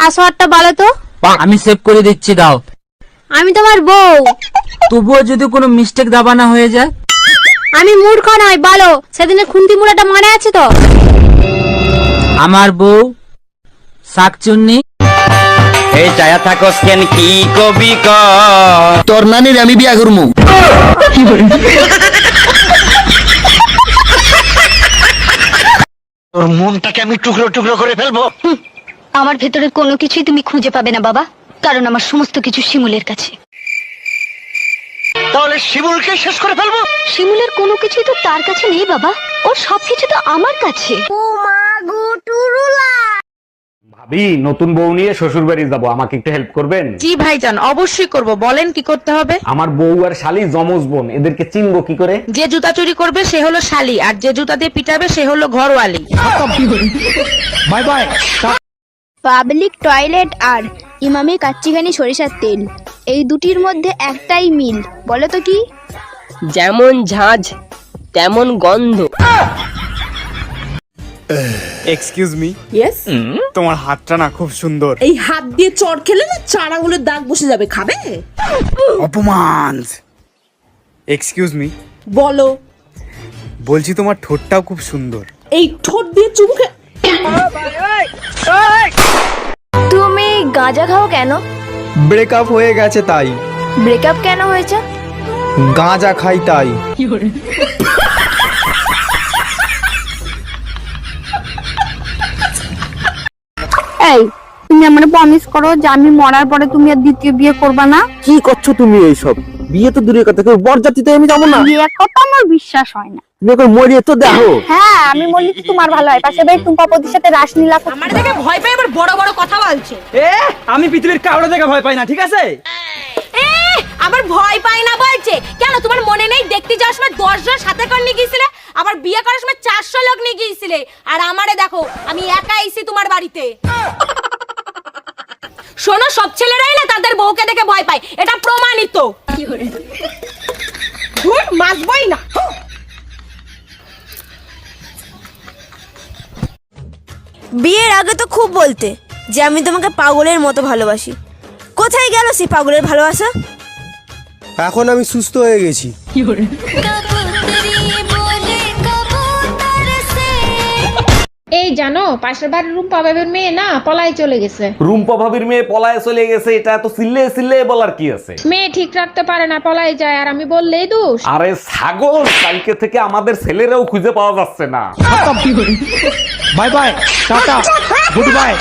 পাসওয়ার্ডটা বলো তো। আমি সেভ করে দিচ্ছি, দাও। আমি তোমার বউ। তবুও যদি কোনো মিস্টেক দাবা না হয়ে যায়? আমি মূর্খ নয়, বলো। সেদিনের খুন্তি মুড়াটা মনে আছে তো? আমার বউ শাকচুন্নি। এই চায়া থাকস কেন কি কবি ক তোর নানির আমি বিয়া করবো। তোর মনটাকে আমি টুকরো টুকরো করে ফেলবো। আমার ভেতরে কোনো কিছুই তুমি খুঁজে পাবে না বাবা, কারণ আমার সমস্ত কিছু শিমুলের কাছে। তাহলে শিমুলকে শেষ করে ফেলবো। শিমুলের কোনো কিছুই তো তার কাছে নেই বাবা, ওর সবকিছু তো আমার কাছে। ভাবি, নতুন বউ নিয়ে শ্বশুর বাড়ি যাবো, আমাকে একটু হেল্প করবেন? জি ভাইজান, অবশ্যই করব। বলেন কি করতে হবে? আমার বউ আর শালি জমজ বোন, এদেরকে চিনবো কি করে? যে জুতা চুরি করবে সে হলো শালি, আর যে জুতা দিয়ে পিটাবে সে হলো ঘরওয়ালি। Bye bye. পাবলিক টয়লেট আর ইমামি কাচ্চিঘানি সরিষার তেল, এই দুটির মধ্যে একটাই মিল, বলো তো কি? যেমন ঝাঁঝ তেমন গন্ধ। Excuse me, yes. তোমার হাতটা না খুব সুন্দর। এই হাত দিয়ে চড় খেলে না চার আঙুলের দাগ বসে যাবে, খাবে? অপমান। এক্সকিউজ মি, বলো। বলছি তোমার ঠোঁটটাও খুব সুন্দর। এই ঠোঁট দিয়ে চুমুকে। তুমি গাঁজা খাও কেন? ব্রেকআপ হয়ে গেছে তাই। ব্রেকআপ কেন হয়েছে? গাঁজা খাই তাই। এই, তুমি আমাকে প্রমিস করো যে আমি মরার পরে তুমি আর দ্বিতীয় বিয়ে করবা না। কি করছো তুমি এইসব? বিয়ে তো দূরের কথা, কেউ বরযাত্রীতে আমি যাবো না। বিয়ে কথা আমার বিশ্বাস হয় না। তুমি এখন মরিয়ে তো দেখো। হ্যাঁ, আমি বলি তো তোমার ভালো হয়। পাশে বাড়ি টুম্পাপতির সাথে রাসলীলা করতে। আমার দেখে ভয় পায়, আবার বড় বড় কথা বলছে। আমি পৃথিবীর কাউরে দেখে ভয় পাই না, ঠিক আছে? আবার ভয় পায় না বলছে কেন? তোমার মনে নেই দেখতে যাওয়ার সময় 10 জন সাথে করে নিয়ে গিয়েছিলে, আবার বিয়ে করার সময় 400 লোক নিয়ে গিয়েছিলে, আর আমারে দেখো আমি একা আইছি তোমার বাড়িতে। শোনো, সব ছেলেরাই না তাদের বউকে দেখে ভয় পায়, এটা প্রমাণিত। ধুর, মাসবই না। বিয়ের আগে তো খুব বলতে যে আমি তোমাকে পাগলের মতো ভালোবাসি। কোথায় গেল সেই পাগলের ভালোবাসা? এখন আমি সুস্থ হয়ে গেছি। এই জানো, পাশের বাড়ির রুম্পা বাবির মেয়ে না পলাই চলে গেছে। রুম্পা ভাবির মেয়ে পলায়ে চলে গেছে, এটা এত সিল্লে সিল্লে বলার কি আছে? মেয়ে ঠিক রাখতে পারে না, পলাই যায়, আর আমি বললেই দোষ। আরে ছাগল, কালকে থেকে আমাদের ছেলেরাও খুঁজে পাওয়া যাচ্ছে না। Bye bye, tata, good bye,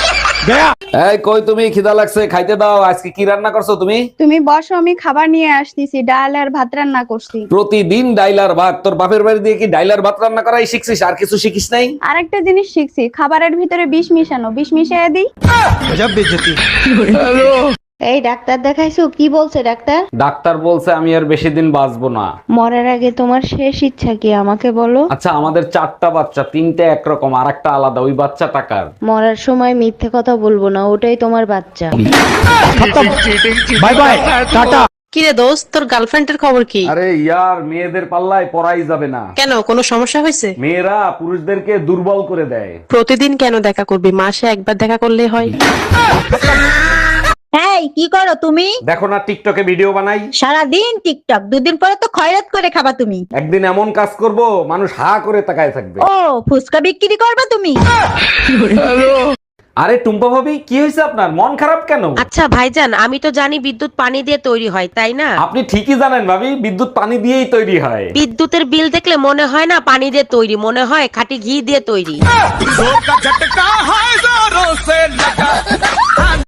Gaya. এই কই তুমি? খিদা লাগছে, খাইতে দাও। আজকে কি রান্না করছো তুমি? তুমি বসো, আমি খাবার নিয়ে আসতেছি। ডাল আর ভাত রান্না করছি। প্রতিদিন ডাইলার ভাত। তোর বাপের বাড়ি দিয়ে কি ডাইলার ভাত রান্না করাই শিখছিস, আর কিছু শিখিস নাই? আরেকটা জিনিস শিখছি, খাবারের ভিতরে বিষ মিশানো। বিষ মিশিয়ে দিই। গজব বেইজ্জতি। এই ডাক্তার দেখাইছো? কি বলছে ডাক্তার? ডাক্তার বলছে আমি আর বেশি দিন বাঁচবো না। মরার আগে তোমার শেষ ইচ্ছা কি আমাকে বলো? আচ্ছা, আমাদের 4টা বাচ্চা, 3টে একরকম, আর একটা আলাদা। ওই বাচ্চা টাকার। মরার সময় মিথ্যে কথা বলবো না, ওটাই তোমার বাচ্চা। Bye bye, tata. কি রে দোস্ত, তোর গার্লফ্রেন্ডের খবর কি? আরে ইয়ার, মেয়েদের পাল্লায় পড়াই যাবে না। কেন, কোনো সমস্যা হয়েছে? মেয়েরা পুরুষদেরকে দুর্বল করে দেয়। প্রতিদিন কেন দেখা করবি? মাসে একবার দেখা করলে হয়। এই কি করো তুমি? দেখো না টিকটকে ভিডিও বানাই। সারাদিন টিকটক, দুদিন পরে তো খয়রাত করে খাবা তুমি। একদিন এমন কাজ করব, মানুষ হা করে তাকায় থাকবে। ও, ফুচকা বিক্রি করবা তুমি? আরে টুম্পা ভাবি, কি হয়েছে আপনার? মন খারাপ কেন? আচ্ছা ভাইজান, আমি তো জানি বিদ্যুৎ পানি দিয়ে তৈরি হয়, তাই না? আপনি ঠিকই জানেন ভাবি, বিদ্যুৎ পানি দিয়েই তৈরি হয়। বিদ্যুতের বিল দেখলে মনে হয় না পানি দিয়ে তৈরি, মনে হয় খাঁটি ঘি দিয়ে তৈরি।